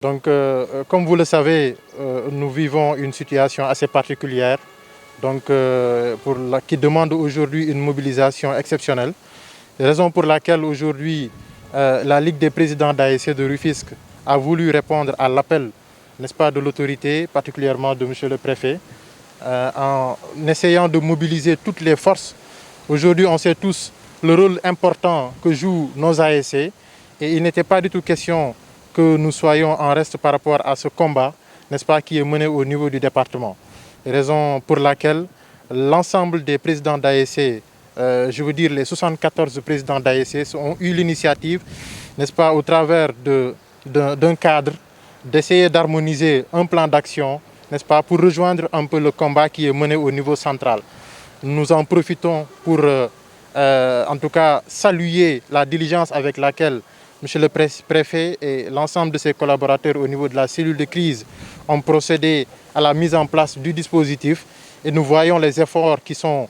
Donc, comme vous le savez, nous vivons une situation assez particulière qui demande aujourd'hui une mobilisation exceptionnelle. Raison pour laquelle aujourd'hui, la Ligue des présidents d'ASC de Rufisque a voulu répondre à l'appel, n'est-ce pas, de l'autorité, particulièrement de M. le Préfet, en essayant de mobiliser toutes les forces. Aujourd'hui, on sait tous le rôle important que jouent nos ASC et il n'était pas du tout question que nous soyons en reste par rapport à ce combat, n'est-ce pas, qui est mené au niveau du département. Raison pour laquelle l'ensemble des présidents d'ASC, je veux dire les 74 présidents d'ASC, ont eu l'initiative, n'est-ce pas, au travers d'un cadre, d'essayer d'harmoniser un plan d'action, n'est-ce pas, pour rejoindre un peu le combat qui est mené au niveau central. Nous en profitons pour, en tout cas, saluer la diligence avec laquelle M. le Préfet et l'ensemble de ses collaborateurs au niveau de la cellule de crise ont procédé à la mise en place du dispositif et nous voyons les efforts qui sont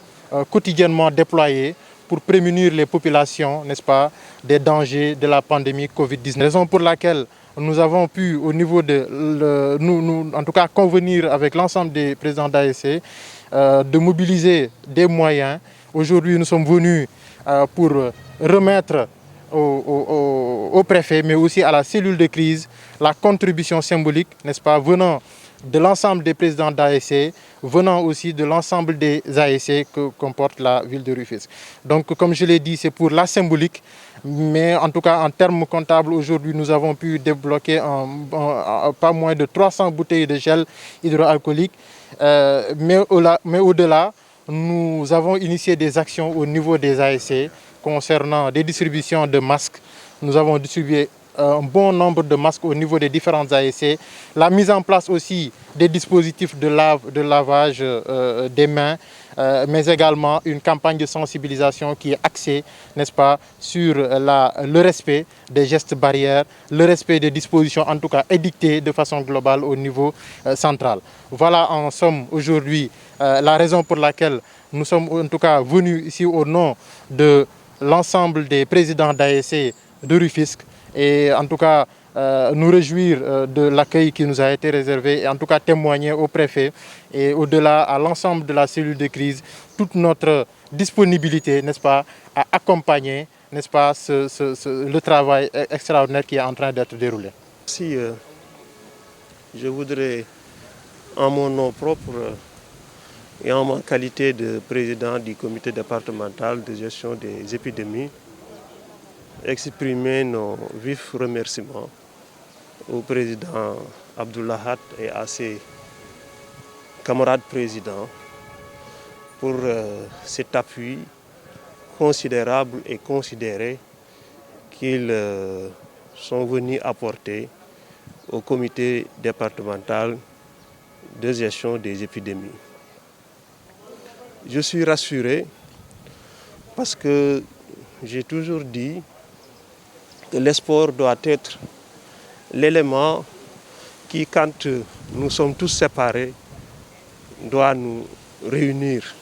quotidiennement déployés pour prémunir les populations, n'est-ce pas, des dangers de la pandémie Covid-19. Raison pour laquelle nous avons pu, au niveau de, en tout cas, convenir avec l'ensemble des présidents d'ASC de mobiliser des moyens. Aujourd'hui, nous sommes venus pour remettre au préfet, mais aussi à la cellule de crise, la contribution symbolique, n'est-ce pas, venant de l'ensemble des présidents d'ASC, venant aussi de l'ensemble des ASC que comporte la ville de Rufisque. Donc, comme je l'ai dit, c'est pour la symbolique, mais en tout cas, en termes comptables, aujourd'hui, nous avons pu débloquer pas moins de 300 bouteilles de gel hydroalcoolique. Mais au-delà, nous avons initié des actions au niveau des ASC concernant des distributions de masques. Nous avons distribué un bon nombre de masques au niveau des différentes ASC. La mise en place aussi des dispositifs de lavage des mains, mais également une campagne de sensibilisation qui est axée, n'est-ce pas, sur le respect des gestes barrières, le respect des dispositions, en tout cas édictées de façon globale au niveau central. Voilà en somme aujourd'hui la raison pour laquelle nous sommes en tout cas venus ici au nom de l'ensemble des présidents d'ASC de Rufisque et en tout cas nous réjouir de l'accueil qui nous a été réservé et en tout cas témoigner au préfet et au-delà à l'ensemble de la cellule de crise toute notre disponibilité, n'est-ce pas, à accompagner, n'est-ce pas, le travail extraordinaire qui est en train d'être déroulé. Merci. Je voudrais, en mon nom propre et en ma qualité de président du comité départemental de gestion des épidémies, exprimer nos vifs remerciements au président Abdoulahat et à ses camarades présidents pour cet appui considérable et considéré qu'ils sont venus apporter au comité départemental de gestion des épidémies. Je suis rassuré parce que j'ai toujours dit que l'espoir doit être l'élément qui, quand nous sommes tous séparés, doit nous réunir.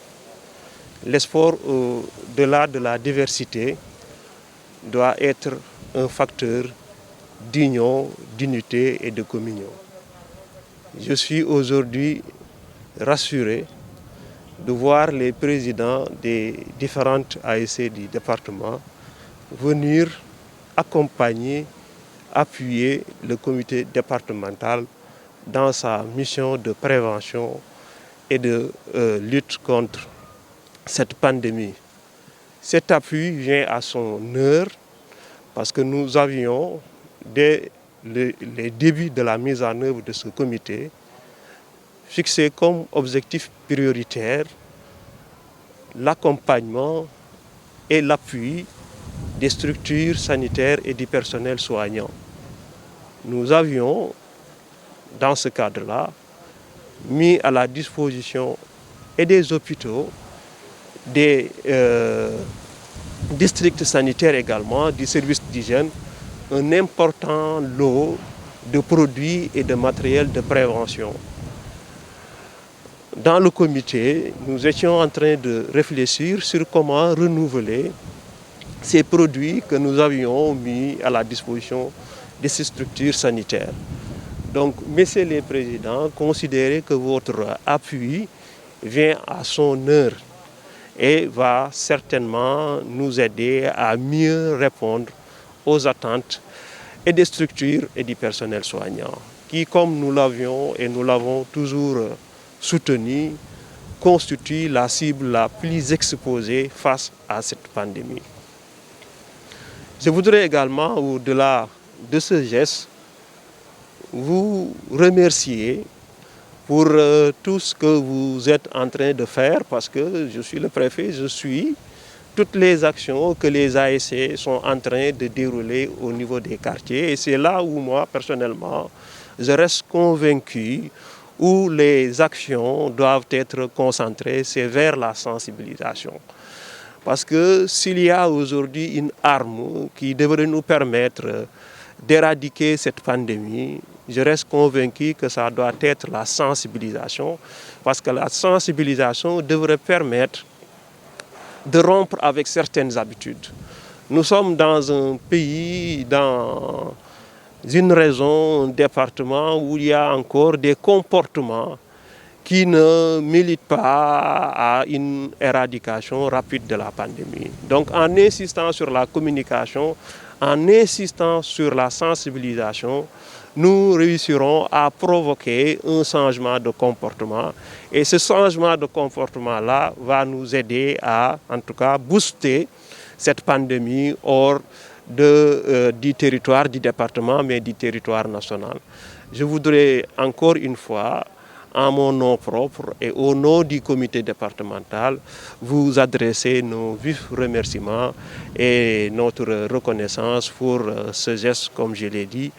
L'espoir au-delà de la diversité doit être un facteur d'union, d'unité et de communion. Je suis aujourd'hui rassuré de voir les présidents des différentes ASC du département venir accompagner, appuyer le comité départemental dans sa mission de prévention et de lutte contre cette pandémie. Cet appui vient à son heure parce que nous avions, dès les débuts de la mise en œuvre de ce comité, fixé comme objectif prioritaire l'accompagnement et l'appui des structures sanitaires et du personnel soignant. Nous avions, dans ce cadre-là, mis à la disposition et des hôpitaux, des districts sanitaires également, du service d'hygiène, un important lot de produits et de matériel de prévention. Dans le comité, nous étions en train de réfléchir sur comment renouveler ces produits que nous avions mis à la disposition de ces structures sanitaires. Donc, messieurs les présidents, considérez que votre appui vient à son heure et va certainement nous aider à mieux répondre aux attentes et des structures et du personnel soignant, qui, comme nous l'avions et nous l'avons toujours soutenu, constitue la cible la plus exposée face à cette pandémie. Je voudrais également, au-delà de ce geste, vous remercier pour tout ce que vous êtes en train de faire, parce que je suis le préfet, je suis toutes les actions que les ASC sont en train de dérouler au niveau des quartiers. Et c'est là où moi, personnellement, je reste convaincu où les actions doivent être concentrées, c'est vers la sensibilisation. Parce que s'il y a aujourd'hui une arme qui devrait nous permettre d'éradiquer cette pandémie, je reste convaincu que ça doit être la sensibilisation, parce que la sensibilisation devrait permettre de rompre avec certaines habitudes. Nous sommes dans un pays, dans une région, un département où il y a encore des comportements qui ne militent pas à une éradication rapide de la pandémie. Donc en insistant sur la communication, en insistant sur la sensibilisation, nous réussirons à provoquer un changement de comportement. Et ce changement de comportement-là va nous aider à, en tout cas, booster cette pandémie hors du territoire du département, mais du territoire national. Je voudrais encore une fois, en mon nom propre et au nom du comité départemental, vous adresser nos vifs remerciements et notre reconnaissance pour ce geste, comme je l'ai dit,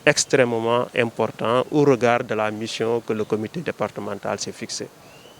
extrêmement important au regard de la mission que le comité départemental s'est fixée.